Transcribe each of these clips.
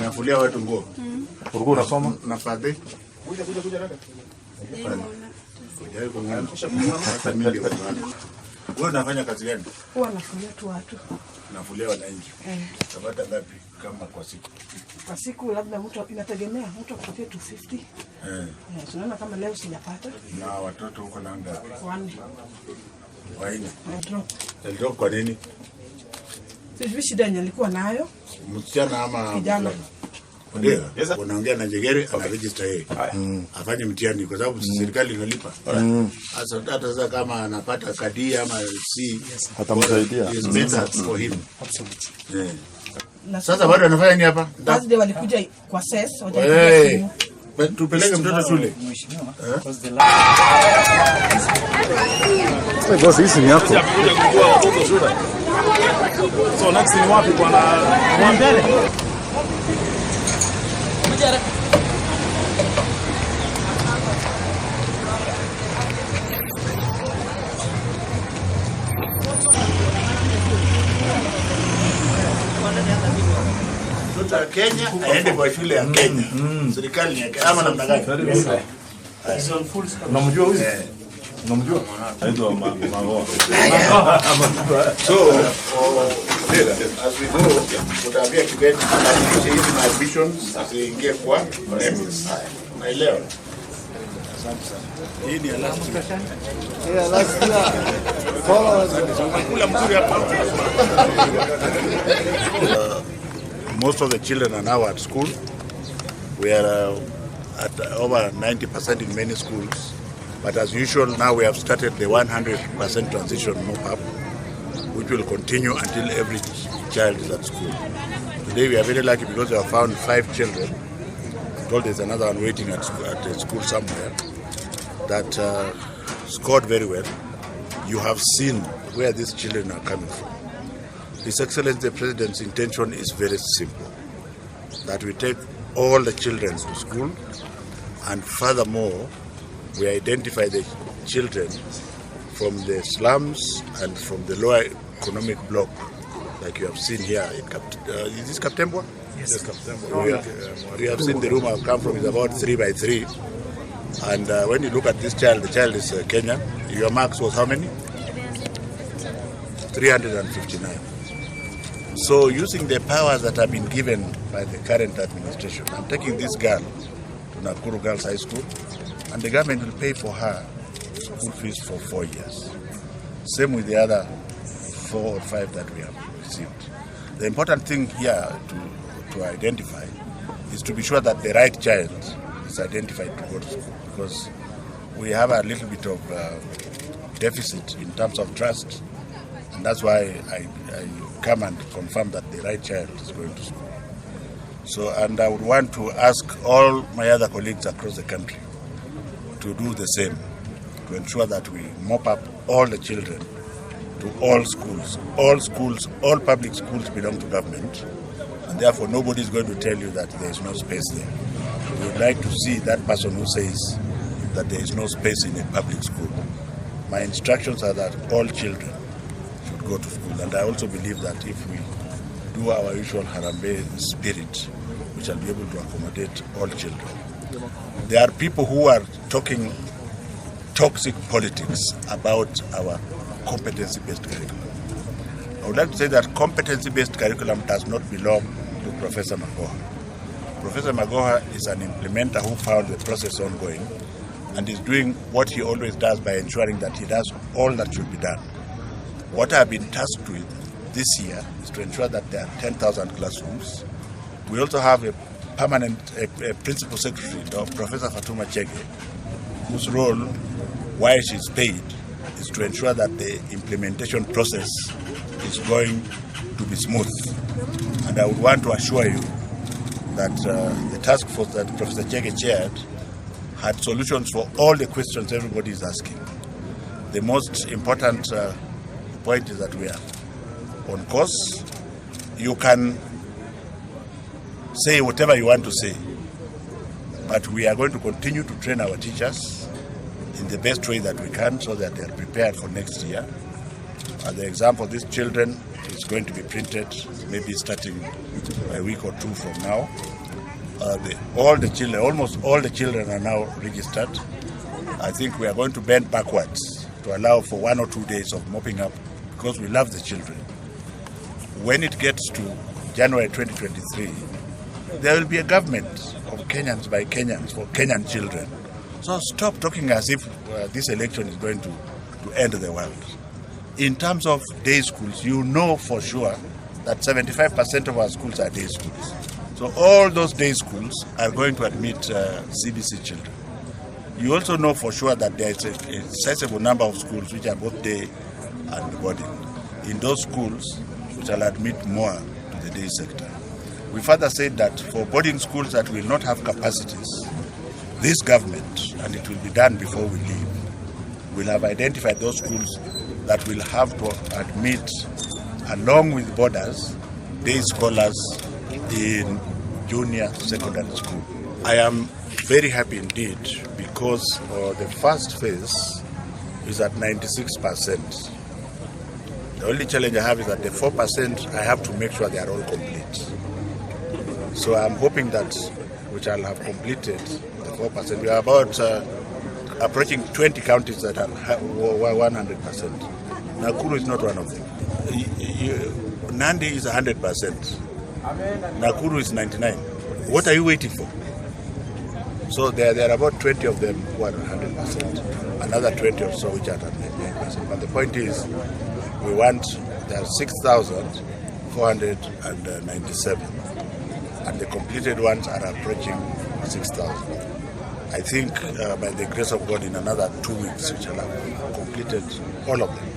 Nafulia watu nguo. Ulikuwa unasoma? Na fadhi. Kuja dada. Wewe unafanya kazi gani? Huwa nafulia tu watu. Nafulia wananchi. Utapata ngapi kama kwa siku? Kwa siku labda mtu inategemea, mtu akupatie 250. Tunaona kama leo sijapata. Na watoto huko na ngapi? 1. Ndio kwa nini? Sijui shida nilikuwa nayo. Msichana ama kijana. Ndio. Unaongea na Njegere ana register yeye. Afanye mtihani kwa sababu serikali inalipa. Sasa kama anapata kadi ama C atamsaidia. Is better for him. Absolutely. Sasa bado anafanya nini hapa? Thursday walikuja kwa SES, tupeleke mtoto shule. Bosi, hii ni yako. So next ni wapi bwana? Mbele. Mtoto wa Kenya aende kwa shule ya Kenya. Serikali ni kama namna gani? Unamjua huyu? Unamjua? Anaitwa Magoha. So, as we go, tutaambia Kibet na hizi na ambitions ziingie kwa MSI. Naelewa. Asante sana. Hii ni Alaska. Alaska. Kula mzuri hapa. Most of the children are now at school. We are at over 90% in many schools. But as usual, now we have started the 100% transition mop-up, which will continue until every child is at school. Today we are very lucky because we have found 5 children. I'm told there's another one waiting at a school somewhere that scored very well. You have seen where these children are coming from. His Excellency the President's intention is very simple, that we take all the children to school, and furthermore, we identify the children from the slums and from the lower economic block, like you have seen here in is this Kaptembwa? Yes, Kaptembwa. We have seen the room I've come from is about 3 by 3, and when you look at this child, the child is Kenyan. Your marks was how many? 359. So using the powers that have been given by the current administration, I'm taking this girl to Nakuru Girls High School, and the government will pay for her school fees for 4 years. Same with the other 4 or 5 that we have received. The important thing here to identify is to be sure that the right child is identified to go to school, because we have a little bit of deficit in terms of trust, and that's why I come and confirm that the right child is going to school. So, and I would want to ask all my other colleagues across the country to do the same, to ensure that we mop up all the children to all schools. All schools, all public schools belong to government, and therefore nobody is going to tell you that there is no space there. We would like to see that person who says that there is no space in a public school. My instructions are that all children should go to school, and I also believe that if we do our usual Harambee spirit, we shall be able to accommodate all children. There are people who are talking toxic politics about our competency-based curriculum. I would like to say that competency-based curriculum does not belong to Professor Magoha. Professor Magoha is an implementer who found the process ongoing and is doing what he always does by ensuring that he does all that should be done. What I have been tasked with this year is to ensure that there are 10,000 classrooms. We also have a permanent principal secretary, Professor Fatuma Chege, whose role, while she's paid, is to ensure that the implementation process is going to be smooth. And I would want to assure you that the task force that Professor Chege chaired had solutions for all the questions everybody is asking. The most important point is that we are on course. You can say whatever you want to say. But we are going to continue to train our teachers in the best way that we can so that they are prepared for next year. As the example, these children is going to be printed maybe starting a week or two from now. Almost all the children are now registered. I think we are going to bend backwards to allow for 1 or 2 days of mopping up because we love the children. When it gets to January 2023, there will be a government of Kenyans by Kenyans for Kenyan children. So stop talking as if this election is going to end the world. In terms of day schools, you know for sure that 75% of our schools are day schools. So all those day schools are going to admit CBC children. You also know for sure that there is a sizable number of schools which are both day and boarding. In those schools, we shall admit more to the day sector. We further said that for boarding schools that will not have capacities, this government, and it will be done before we leave, will have identified those schools that will have to admit, along with boarders, day scholars in junior secondary school. I am very happy indeed because the first phase is at 96%. The only challenge I have is that the 4% I have to make sure they are all complete. So I'm hoping that we shall have completed the 4%. We are about approaching 20 counties that are 100%. Nakuru is not one of them. Nandi is 100%. Nakuru is 99%. What are you waiting for? So there are about 20 of them who are 100%. Another 20 or so which are at 99%. But the point is, we want, there are 6,497. And the completed ones are approaching 6,000. I think by the grace of God in another 2 weeks we shall have completed all of them.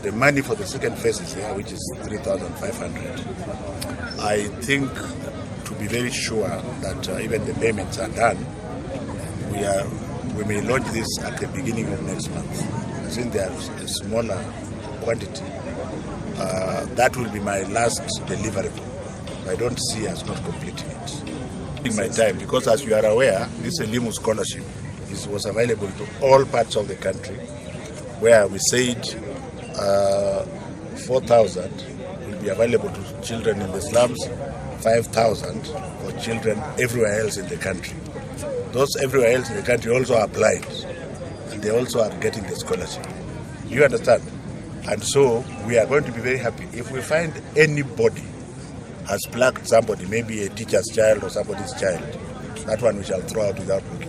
The money for the second phase is here, which is 3,500. I think to be very sure that even the payments are done, we may launch this at the beginning of next month. I think there's a smaller quantity. That will be my last deliverable. I don't see us not completing it in my time, because as you are aware, this Elimu scholarship was available to all parts of the country, where we said 4,000 will be available to children in the slums, 5,000 for children everywhere else in the country. Those everywhere else in the country also applied, and they also are getting the scholarship. You understand? And so we are going to be very happy if we find anybody has plucked somebody, maybe a teacher's child or somebody's child. That one we shall throw out without looking.